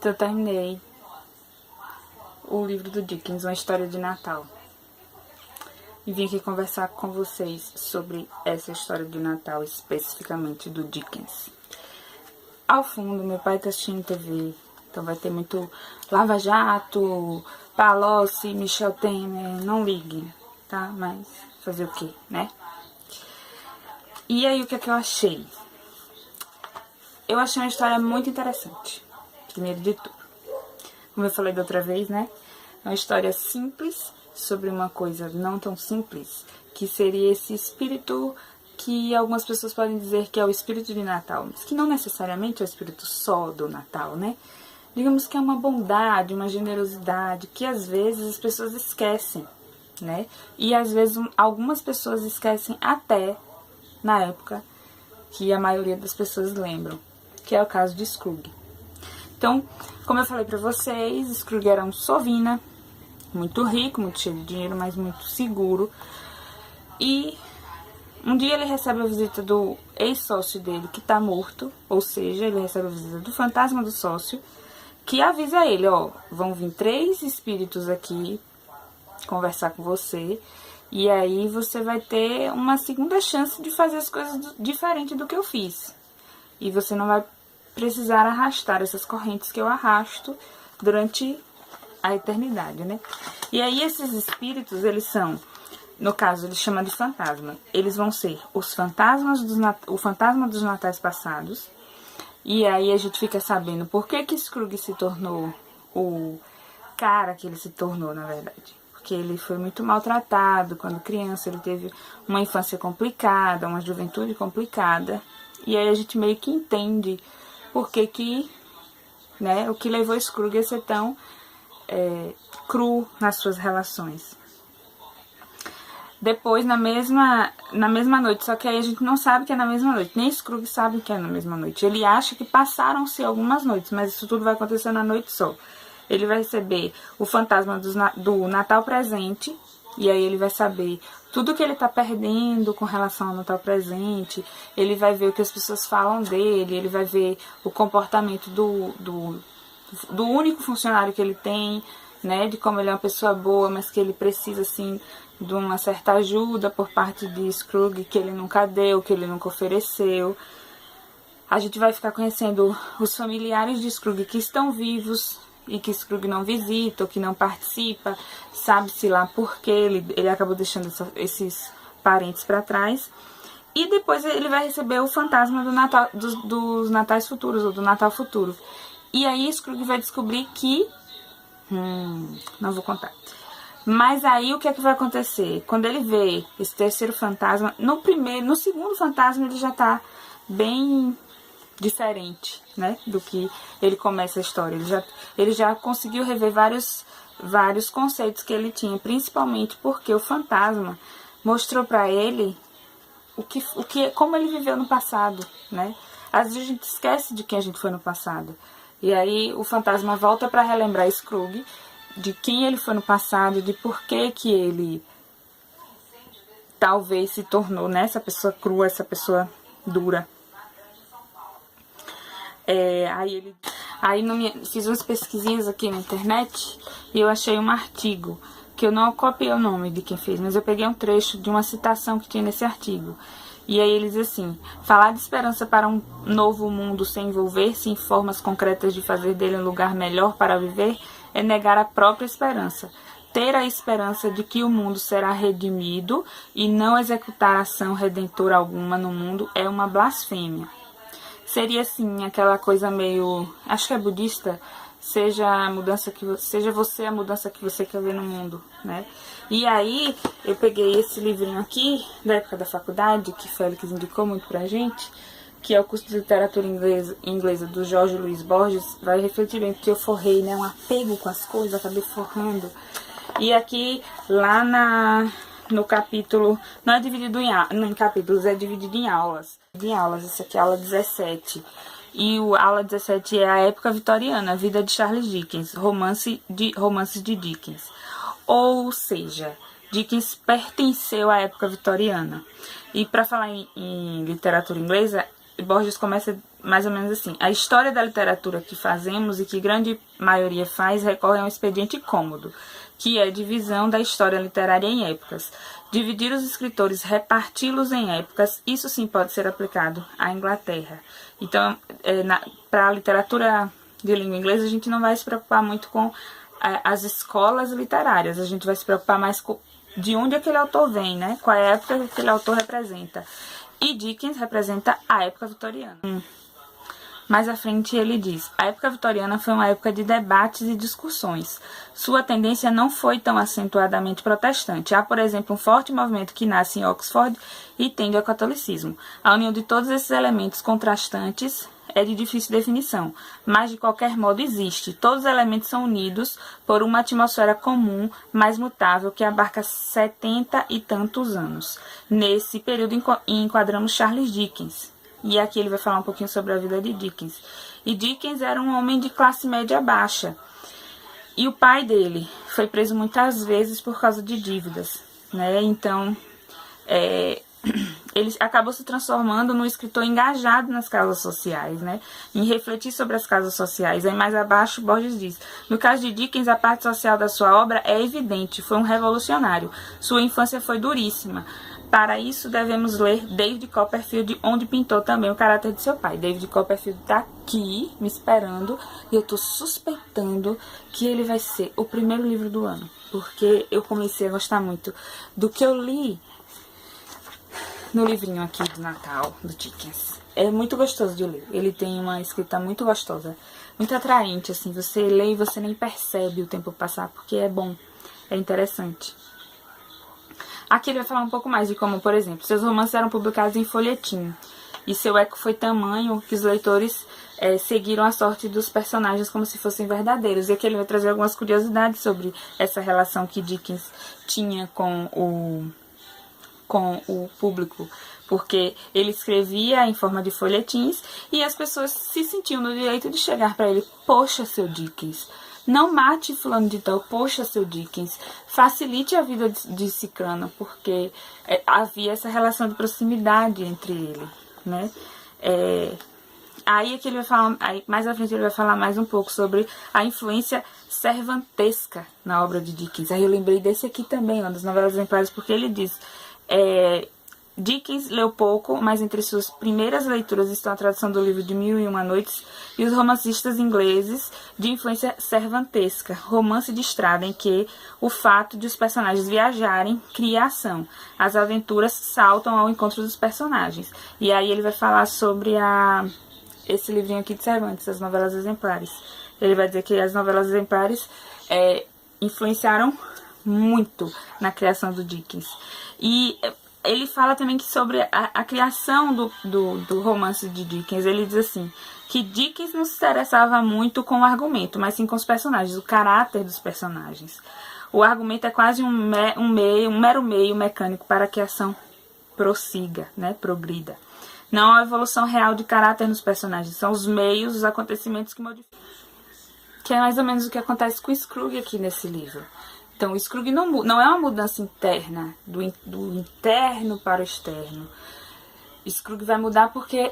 Eu terminei o livro do Dickens, Uma História de Natal. E vim aqui conversar com vocês sobre essa história de Natal, especificamente do Dickens. Ao fundo, meu pai tá assistindo TV, então vai ter muito Lava Jato, Palocci, Michel Temer, não liguem, tá? Mas fazer o quê, né? E aí, o que é que eu achei? Eu achei uma história muito interessante, primeiro de tudo. Como eu falei da outra vez, né? É uma história simples sobre uma coisa não tão simples, que seria esse espírito que algumas pessoas podem dizer que é o espírito de Natal, mas que não necessariamente é o espírito só do Natal, né? Digamos que é uma bondade, uma generosidade, que às vezes as pessoas esquecem, né? E às vezes algumas pessoas esquecem até na época que a maioria das pessoas lembram, que é o caso de Scrooge. Então, como eu falei pra vocês, Scrooge era um sovina, muito rico, muito cheio de dinheiro, mas muito seguro. E um dia ele recebe a visita do ex-sócio dele, que tá morto, ou seja, ele recebe a visita do fantasma do sócio, que avisa ele, ó, vão vir 3 espíritos aqui conversar com você, e aí você vai ter uma segunda chance de fazer as coisas diferente do que eu fiz. E você não vai precisar arrastar essas correntes que eu arrasto durante a eternidade, né? E aí esses espíritos, eles são, no caso, eles chamam de fantasma. Eles vão ser os fantasmas o fantasma dos natais passados. E aí a gente fica sabendo por que Scrooge se tornou o cara que ele se tornou, na verdade. Porque ele foi muito maltratado quando criança, ele teve uma infância complicada, uma juventude complicada. E aí a gente meio que entende por que, né, o que levou Scrooge a ser tão cru nas suas relações. Depois, na mesma noite, só que aí a gente não sabe que é na mesma noite, nem Scrooge sabe que é na mesma noite. Ele acha que passaram-se algumas noites, mas isso tudo vai acontecer na noite só. Ele vai receber o fantasma do Natal presente, e aí ele vai saber tudo que ele tá perdendo com relação ao Natal presente. Ele vai ver o que as pessoas falam dele, ele vai ver o comportamento do único funcionário que ele tem, né, de como ele é uma pessoa boa, mas que ele precisa, assim, de uma certa ajuda por parte de Scrooge, que ele nunca deu, que ele nunca ofereceu. A gente vai ficar conhecendo os familiares de Scrooge que estão vivos e que Scrooge não visita, ou que não participa, sabe-se lá por que ele acabou deixando esses parentes para trás. E depois ele vai receber o fantasma do Natal, dos natais futuros, ou do Natal futuro. E aí Scrooge vai descobrir que... não vou contar. Mas aí o que é que vai acontecer? Quando ele vê esse terceiro fantasma, no segundo fantasma ele já tá bem diferente, né? Do que ele começa a história. Ele já conseguiu rever vários conceitos que ele tinha, principalmente porque o fantasma mostrou pra ele como ele viveu no passado, né? Às vezes a gente esquece de quem a gente foi no passado. E aí o fantasma volta para relembrar Scrooge de quem ele foi no passado, de por que ele talvez se tornou, né, essa pessoa crua, essa pessoa dura. Fiz umas pesquisinhas aqui na internet e eu achei um artigo, que eu não copiei o nome de quem fez, mas eu peguei um trecho de uma citação que tinha nesse artigo. E aí ele diz assim: falar de esperança para um novo mundo sem envolver-se em formas concretas de fazer dele um lugar melhor para viver é negar a própria esperança. Ter a esperança de que o mundo será redimido e não executar ação redentora alguma no mundo é uma blasfêmia. Seria assim, aquela coisa meio, acho que é budista, seja você a mudança que você quer ver no mundo, né? E aí eu peguei esse livrinho aqui da época da faculdade, que Félix indicou muito pra gente, que é o curso de literatura inglesa do Jorge Luiz Borges. Vai refletir bem, porque eu forrei, né, um apego com as coisas, acabei forrando. E aqui, lá no capítulo, não é dividido em capítulos, é dividido em aulas. Esse aqui é a aula 17. E a aula 17 é a época vitoriana, a vida de Charles Dickens, romances de Dickens. Ou seja, Dickens pertenceu à época vitoriana. E para falar em literatura inglesa, Borges começa mais ou menos assim: a história da literatura que fazemos e que grande maioria faz recorre a um expediente cômodo, que é a divisão da história literária em épocas. Dividir os escritores, reparti-los em épocas, isso sim pode ser aplicado à Inglaterra. Então, para a literatura de língua inglesa, a gente não vai se preocupar muito com as escolas literárias, a gente vai se preocupar mais com de onde aquele autor vem, né? Qual é a época que aquele autor representa. E Dickens representa a época vitoriana. Mais à frente ele diz: a época vitoriana foi uma época de debates e discussões. Sua tendência não foi tão acentuadamente protestante. Há, por exemplo, um forte movimento que nasce em Oxford e tende ao catolicismo. A união de todos esses elementos contrastantes é de difícil definição, mas de qualquer modo existe. Todos os elementos são unidos por uma atmosfera comum, mais mutável, que abarca 70 e tantos anos. Nesse período enquadramos Charles Dickens. E aqui ele vai falar um pouquinho sobre a vida de Dickens. E Dickens era um homem de classe média baixa. E o pai dele foi preso muitas vezes por causa de dívidas, né? Então, ele acabou se transformando num escritor engajado nas causas sociais, né? Em refletir sobre as causas sociais. Aí mais abaixo, Borges diz: no caso de Dickens, a parte social da sua obra é evidente, foi um revolucionário. Sua infância foi duríssima. Para isso, devemos ler David Copperfield, onde pintou também o caráter de seu pai. David Copperfield está aqui, me esperando, e eu estou suspeitando que ele vai ser o primeiro livro do ano, porque eu comecei a gostar muito do que eu li no livrinho aqui do Natal, do Dickens. É muito gostoso de ler. Ele tem uma escrita muito gostosa, muito atraente, assim. Você lê e você nem percebe o tempo passar, porque é bom, é interessante. Aqui ele vai falar um pouco mais de como, por exemplo, seus romances eram publicados em folhetim, e seu eco foi tamanho que os leitores seguiram a sorte dos personagens como se fossem verdadeiros. E aqui ele vai trazer algumas curiosidades sobre essa relação que Dickens tinha com o público, porque ele escrevia em forma de folhetins e as pessoas se sentiam no direito de chegar para ele: poxa, seu Dickens, não mate fulano de tal, poxa, seu Dickens, facilite a vida de ciclano, porque havia essa relação de proximidade entre ele, né? Aí aqui ele vai falar, mais à frente ele vai falar mais um pouco sobre a influência cervantesca na obra de Dickens. Aí eu lembrei desse aqui também, uma das novelas exemplares, porque ele diz: Dickens leu pouco, mas entre suas primeiras leituras estão a tradução do livro de Mil e Uma Noites e os romancistas ingleses de influência cervantesca, romance de estrada em que o fato de os personagens viajarem cria ação. As aventuras saltam ao encontro dos personagens. E aí ele vai falar sobre esse livrinho aqui de Cervantes, as novelas exemplares. Ele vai dizer que as novelas exemplares influenciaram muito na criação do Dickens. E ele fala também que sobre a criação do romance de Dickens. Ele diz assim, que Dickens não se interessava muito com o argumento, mas sim com os personagens, o caráter dos personagens. O argumento é quase um mero meio mecânico para que a ação prossiga, né, progrida. Não há evolução real de caráter nos personagens, são os meios, os acontecimentos que modificam. Que é mais ou menos o que acontece com o Scrooge aqui nesse livro. Então, o Scrooge não é uma mudança interna, do interno para o externo. O Scrooge vai mudar porque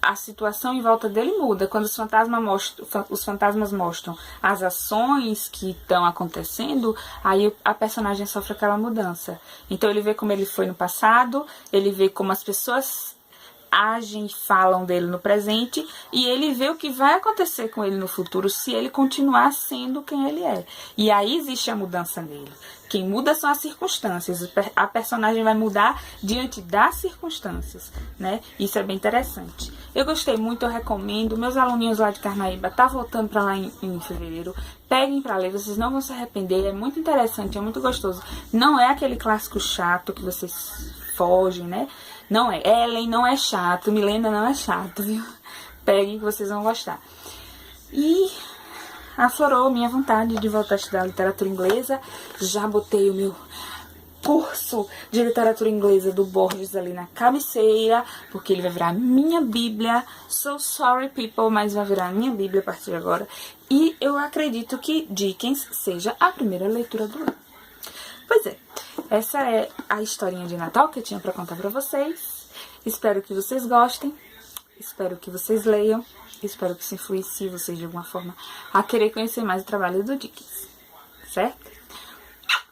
a situação em volta dele muda. Quando os fantasmas mostram as ações que estão acontecendo, aí a personagem sofre aquela mudança. Então, ele vê como ele foi no passado, ele vê como as pessoas agem e falam dele no presente, e ele vê o que vai acontecer com ele no futuro se ele continuar sendo quem ele é. E aí existe a mudança nele. Quem muda são as circunstâncias. A personagem vai mudar diante das circunstâncias, né? Isso é bem interessante. Eu gostei muito, eu recomendo. Meus aluninhos lá de Carnaíba tá voltando para lá em fevereiro. Peguem para ler, vocês não vão se arrepender. É muito interessante, é muito gostoso. Não é aquele clássico chato que vocês fogem, né? Não é. Ellen não é chato, Milena não é chato, viu? Peguem que vocês vão gostar. E aflorou minha vontade de voltar a estudar literatura inglesa. Já botei o meu curso de literatura inglesa do Borges ali na cabeceira, porque ele vai virar minha bíblia. So sorry, people, mas vai virar minha bíblia a partir de agora. E eu acredito que Dickens seja a primeira leitura do ano. Pois é, essa é a historinha de Natal que eu tinha pra contar pra vocês. Espero que vocês gostem. Espero que vocês leiam. Espero que isso influencie vocês de alguma forma a querer conhecer mais o trabalho do Dickens. Certo?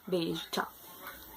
Beijo, tchau.